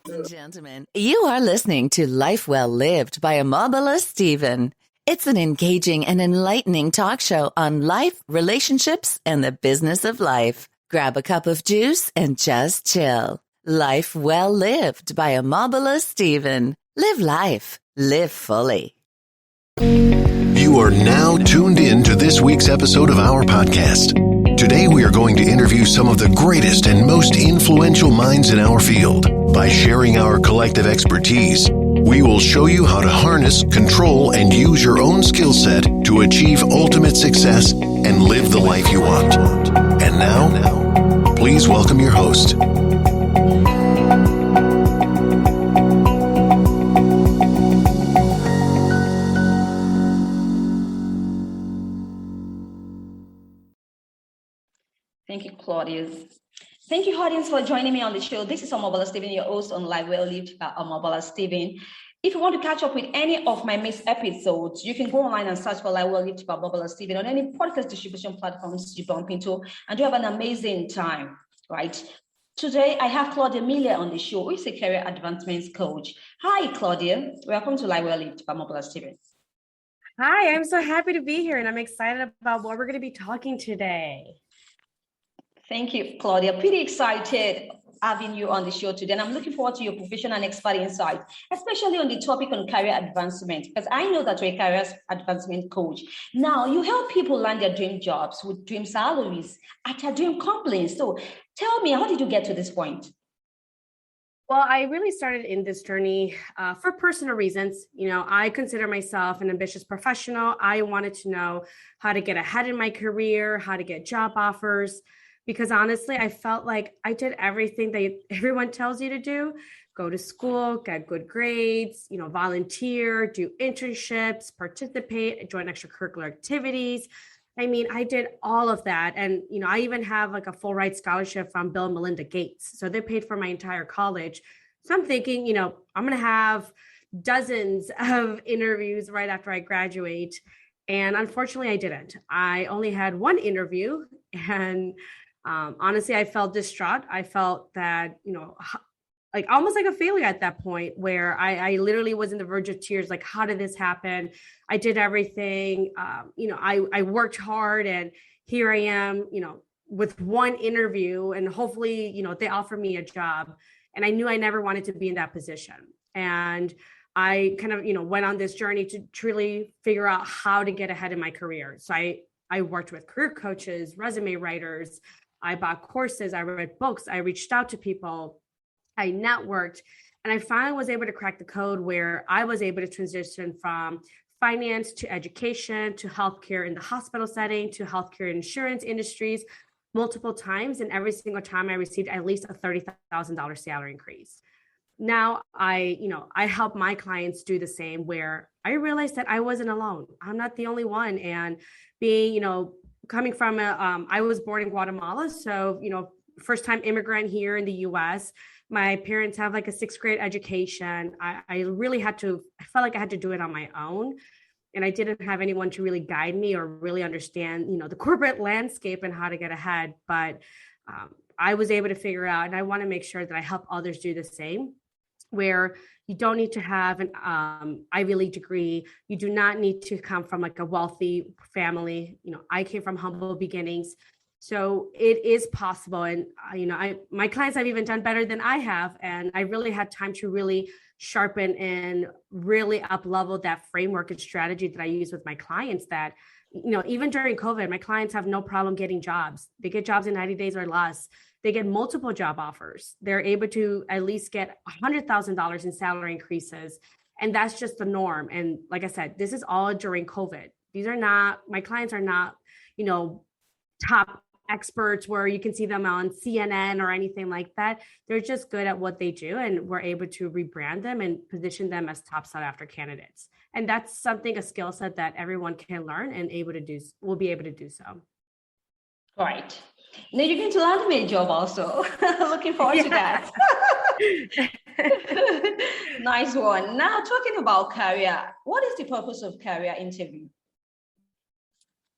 And gentlemen, you are listening to Life Well Lived by Amabala Stephen. It's an engaging and enlightening talk show on life, relationships, and the business of life. Grab a cup of juice and just chill. Life Well Lived by Amabala Stephen. Live life. Live fully. You are now tuned in to this week's episode of our podcast. Today we are going to interview some of the greatest and most influential minds in our field. By sharing our collective expertise, we will show you how to harness, control, and use your own skill set to achieve ultimate success and live the life you want. And now, please welcome your host. Thank you, Claudias. Thank you, audience, for joining me on the show. This is Amabala Stephen, your host on Live Well Lived by Amabala Stephen. If you want to catch up with any of my missed episodes, you can go online and search for Live Well Lived by Amabala Stephen on any podcast distribution platforms you bump into, and you have an amazing time, right? Today, I have Claudia Miller on the show, who is a career advancement coach. Hi, Claudia. Welcome to Live Well Lived by Amabala Stephen. Hi, I'm so happy to be here, and I'm excited about what we're going to be talking today. Thank you, Claudia. Pretty excited having you on the show today. And I'm looking forward to your professional and expert insight, especially on the topic on career advancement, because I know that you're a career advancement coach. Now, you help people land their dream jobs with dream salaries at their dream companies. So tell me, how did you get to this point? Well, I really started in this journey for personal reasons. You know, I consider myself an ambitious professional. I wanted to know how to get ahead in my career, how to get job offers. Because honestly, I felt like I did everything that everyone tells you to do: go to school, get good grades, volunteer, do internships, participate, join extracurricular activities. I mean, I did all of that. And, I even have like a full ride scholarship from Bill and Melinda Gates. So they paid for my entire college. So I'm thinking, I'm going to have dozens of interviews right after I graduate. And unfortunately, I didn't. I only had one interview, and honestly, I felt distraught. I felt that, like almost like a failure at that point, where I literally was in the verge of tears. Like, how did this happen? I did everything. I worked hard, and here I am, with one interview, and hopefully, they offer me a job. And I knew I never wanted to be in that position. And I kind of, went on this journey to truly figure out how to get ahead in my career. So I worked with career coaches, resume writers. I bought courses, I read books, I reached out to people, I networked, and I finally was able to crack the code where I was able to transition from finance to education to healthcare in the hospital setting to healthcare insurance industries multiple times. And every single time I received at least a $30,000 salary increase. Now I help my clients do the same, where I realized that I wasn't alone. I'm not the only one. And being, coming from I was born in Guatemala. So, first time immigrant here in the US. My parents have like a 6th grade education. I really I felt like I had to do it on my own. And I didn't have anyone to really guide me or really understand, the corporate landscape and how to get ahead. But I was able to figure out, and I want to make sure that I help others do the same, where you don't need to have an Ivy League degree. You do not need to come from like a wealthy family. I came from humble beginnings. So it is possible. And, my clients have even done better than I have. And I really had time to really sharpen and really up level that framework and strategy that I use with my clients, that, even during COVID, my clients have no problem getting jobs. They get jobs in 90 days or less. They get multiple job offers. They're able to at least get $100,000 in salary increases. And that's just the norm. And like I said, this is all during COVID. My clients are not, top experts where you can see them on CNN or anything like that. They're just good at what they do. And we're able to rebrand them and position them as top sought after candidates. And that's a skill set that everyone can learn and will be able to do so. All right. Now you're going to land me a job also. Looking forward to that. Nice one. Now, talking about career, what is the purpose of career interview?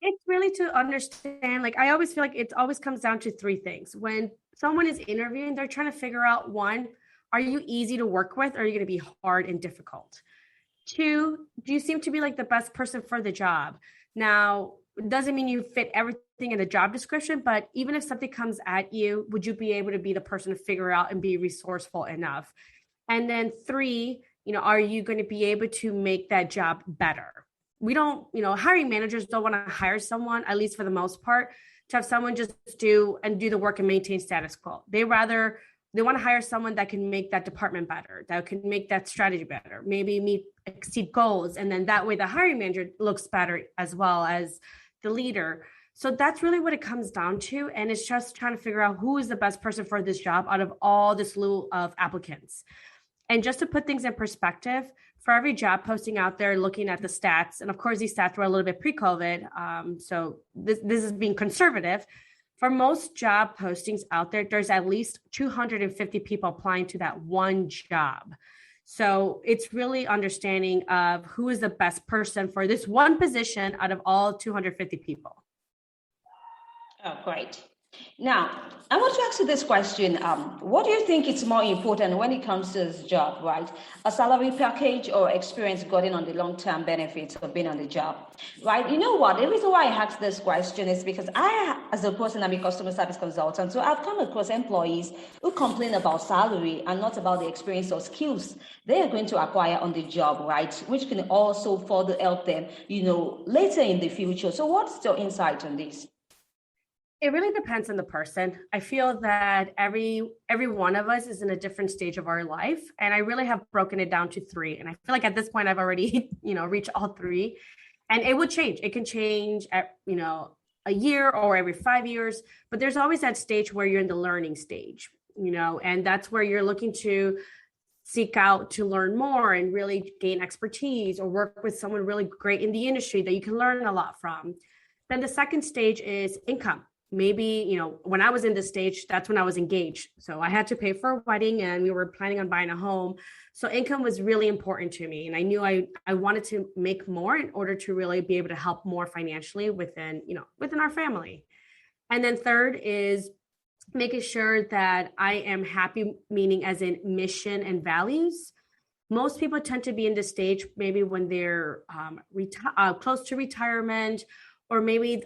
It's really to understand, like, I always feel like it always comes down to 3 things. When someone is interviewing, they're trying to figure out, one, are you easy to work with, or are you going to be hard and difficult? 2, do you seem to be like the best person for the job? Now, it doesn't mean you fit everything in the job description, but even if something comes at you, would you be able to be the person to figure out and be resourceful enough? And then 3, are you going to be able to make that job better? We don't, hiring managers don't want to hire someone, at least for the most part, to have someone just do the work and maintain status quo. They want to hire someone that can make that department better, that can make that strategy better, maybe exceed goals. And then that way the hiring manager looks better as well as the leader. So that's really what it comes down to. And it's just trying to figure out who is the best person for this job out of all this slew of applicants. And just to put things in perspective, for every job posting out there, looking at the stats, and of course, these stats were a little bit pre-COVID. So this is being conservative. For most job postings out there, there's at least 250 people applying to that one job. So it's really understanding of who is the best person for this one position out of all 250 people. Oh, great. Now, I want to ask you this question. What do you think is more important when it comes to this job, right? A salary package or experience gotten on the long-term benefits of being on the job, right? You know what? The reason why I asked this question is because I, as a person, I'm a customer service consultant. So I've come across employees who complain about salary and not about the experience or skills they are going to acquire on the job, right? Which can also further help them, later in the future. So what's your insight on this? It really depends on the person. I feel that every one of us is in a different stage of our life. And I really have broken it down to 3. And I feel like at this point, I've already, reached all 3. And it would change. It can change at, a year or every 5 years. But there's always that stage where you're in the learning stage, and that's where you're looking to seek out to learn more and really gain expertise or work with someone really great in the industry that you can learn a lot from. Then the second stage is income. Maybe, when I was in this stage, that's when I was engaged. So I had to pay for a wedding and we were planning on buying a home. So income was really important to me. And I knew I wanted to make more in order to really be able to help more financially within our family. And then third is making sure that I am happy, meaning as in mission and values. Most people tend to be in this stage, maybe when they're close to retirement, or maybe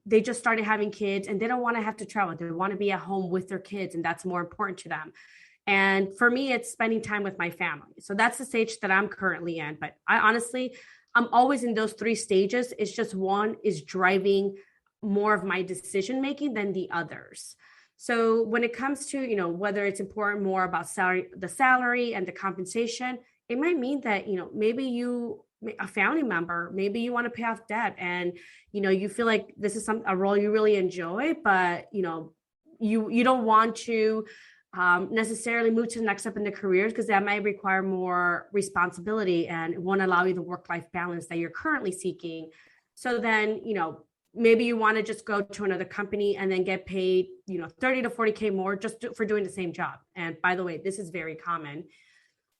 they just started having kids and they don't want to have to travel. They want to be at home with their kids, and that's more important to them. And for me, it's spending time with my family. So that's the stage that I'm currently in. But I'm always in those 3 stages. It's just one is driving more of my decision making than the others. So when it comes to, whether it's important more about the salary and the compensation, it might mean that, maybe a family member, maybe you want to pay off debt and, you feel like this is a role you really enjoy, but, you don't want to necessarily move to the next step in the careers because that might require more responsibility and won't allow you the work-life balance that you're currently seeking. So then, maybe you want to just go to another company and then get paid, 30 to 40K more just for doing the same job. And by the way, this is very common.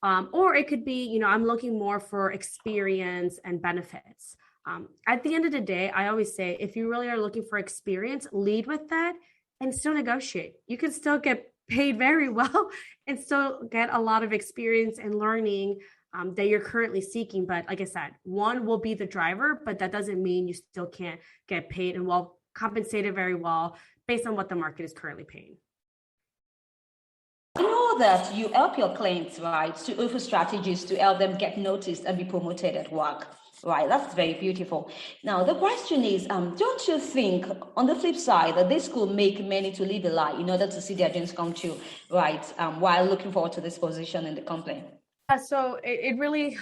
Or it could be, I'm looking more for experience and benefits. At the end of the day, I always say, if you really are looking for experience, lead with that and still negotiate. You can still get paid very well and still get a lot of experience and learning that you're currently seeking. But like I said, one will be the driver, but that doesn't mean you still can't get paid and well compensated very well based on what the market is currently paying. I know that you help your clients, right, to offer strategies to help them get noticed and be promoted at work, right? That's very beautiful. Now, the question is, don't you think, on the flip side, that this could make many to live a lie in order to see their dreams come true, right, while looking forward to this position in the company? So it really,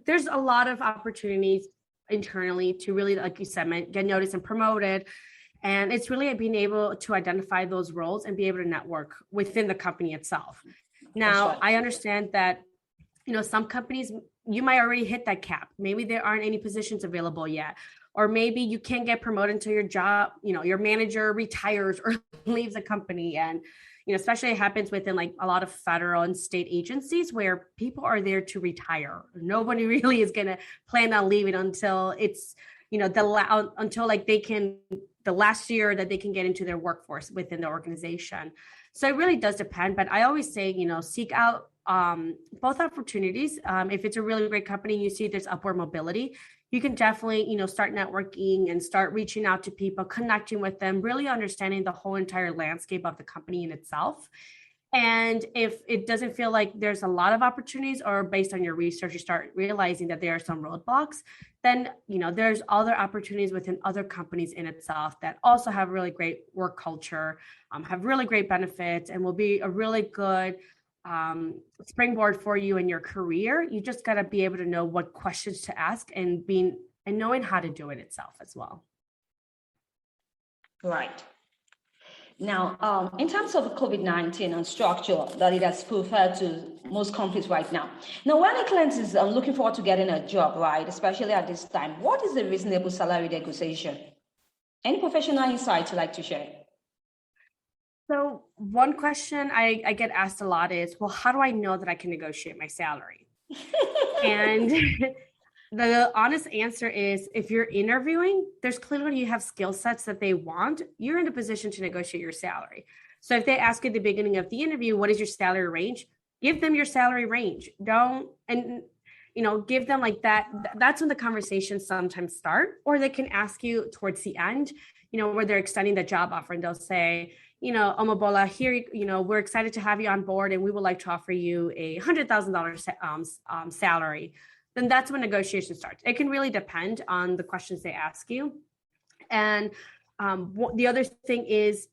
there's a lot of opportunities internally to really, like you said, get noticed and promoted. And it's really being able to identify those roles and be able to network within the company itself. Now, I understand that, some companies, you might already hit that cap. Maybe there aren't any positions available yet. Or maybe you can't get promoted until your job, your manager retires or leaves the company. And, especially it happens within like a lot of federal and state agencies where people are there to retire. Nobody really is going to plan on leaving until it's, until like they can, the last year that they can get into their workforce within the organization. So it really does depend, but I always say, seek out both opportunities. If it's a really great company and you see there's upward mobility, you can definitely, start networking and start reaching out to people, connecting with them, really understanding the whole entire landscape of the company in itself. And if it doesn't feel like there's a lot of opportunities, or based on your research, you start realizing that there are some roadblocks, then, there's other opportunities within other companies in itself that also have really great work culture, have really great benefits, and will be a really good springboard for you in your career. You just got to be able to know what questions to ask and knowing how to do it itself as well. Right. Now, in terms of COVID-19 and structure that it has preferred to most companies right now. Now, when a client is looking forward to getting a job, right, especially at this time, what is the reasonable salary negotiation? Any professional insights you'd like to share? So one question I get asked a lot is, well, how do I know that I can negotiate my salary? And the honest answer is, if you're interviewing, there's clearly you have skill sets that they want, you're in a position to negotiate your salary. So if they ask you at the beginning of the interview, what is your salary range? Give them your salary range. Give them like that. That's when the conversations sometimes start, or they can ask you towards the end, where they're extending the job offer, and they'll say, Omobola, here, we're excited to have you on board, and we would like to offer you a $100,000 salary. Then that's when negotiation starts. It can really depend on the questions they ask you. And the other thing is,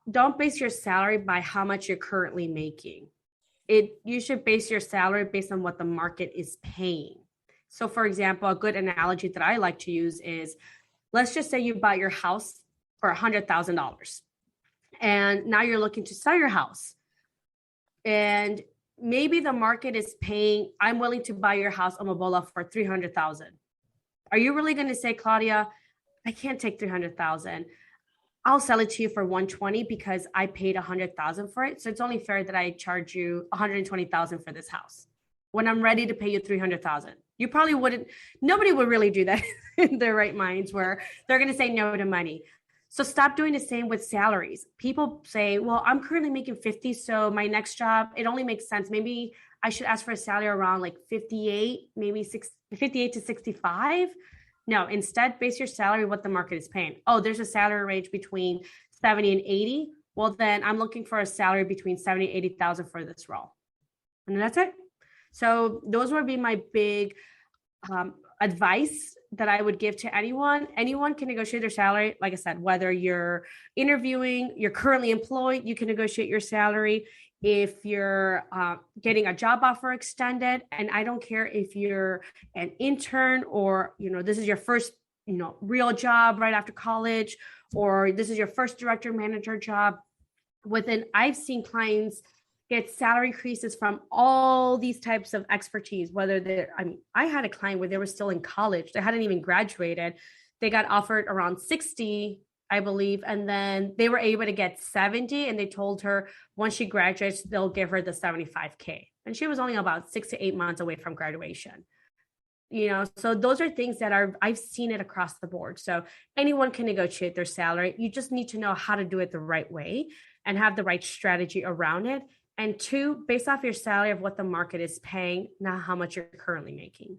don't base your salary by how much you're currently making. You should base your salary based on what the market is paying. So for example, a good analogy that I like to use is, let's just say you bought your house for $100,000. And now you're looking to sell your house. And maybe the market is paying, I'm willing to buy your house, Omobola, for $300,000. Are you really going to say, Claudia, I can't take $300,000. I'll sell it to you for $120 because I paid $100,000 for it. So it's only fair that I charge you $120,000 for this house when I'm ready to pay you $300,000. You probably wouldn't, nobody would really do that in their right minds, where they're going to say no to money. So stop doing the same with salaries. People say, well, I'm currently making 50. So my next job, it only makes sense. Maybe I should ask for a salary around like 58, maybe 58 to 65. No, instead, base your salary what the market is paying. Oh, there's a salary range between 70 and 80. Well, then I'm looking for a salary between 70 and 80,000 for this role. And that's it. So those would be my big advice that I would give to anyone. Anyone can negotiate their salary. Like I said, whether you're interviewing, you're currently employed, you can negotiate your salary. If you're getting a job offer extended, and I don't care if you're an intern or, this is your first, real job right after college, or this is your first director manager job. I've seen clients get salary increases from all these types of expertise, I had a client where they were still in college. They hadn't even graduated. They got offered around 60, I believe. And then they were able to get 70. And they told her once she graduates, they'll give her the 75K. And she was only about 6 to 8 months away from graduation. So those are things that I've seen it across the board. So anyone can negotiate their salary. You just need to know how to do it the right way and have the right strategy around it. And 2, based off your salary of what the market is paying, not how much you're currently making.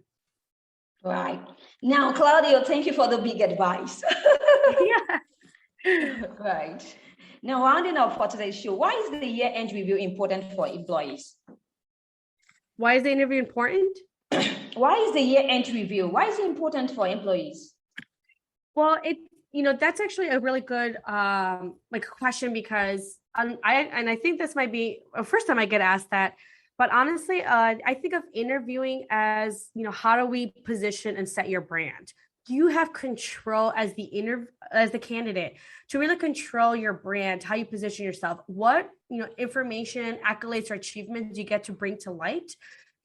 Right. Now, Claudia, thank you for the big advice. Yeah. Right. Now, rounding up for today's show, why is the year-end review important for employees? Why is the interview important? Why is the year-end review? Why is it important for employees? Well, that's actually a really good question, because I think this might be the first time I get asked that. But honestly, I think of interviewing as, how do we position and set your brand? You have control as the candidate to really control your brand, how you position yourself, what, information, accolades, or achievements you get to bring to light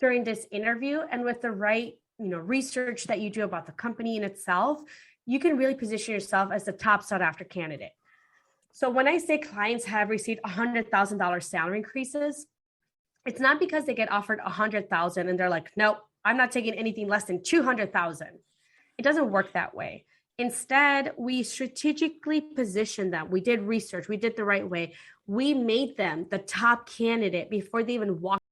during this interview. And with the right, research that you do about the company in itself, you can really position yourself as the top sought after candidate. So when I say clients have received $100,000 salary increases, it's not because they get offered $100,000 and they're like, nope, I'm not taking anything less than $200,000. It doesn't work that way. Instead, we strategically positioned them. We did research. We did the right way. We made them the top candidate before they even walked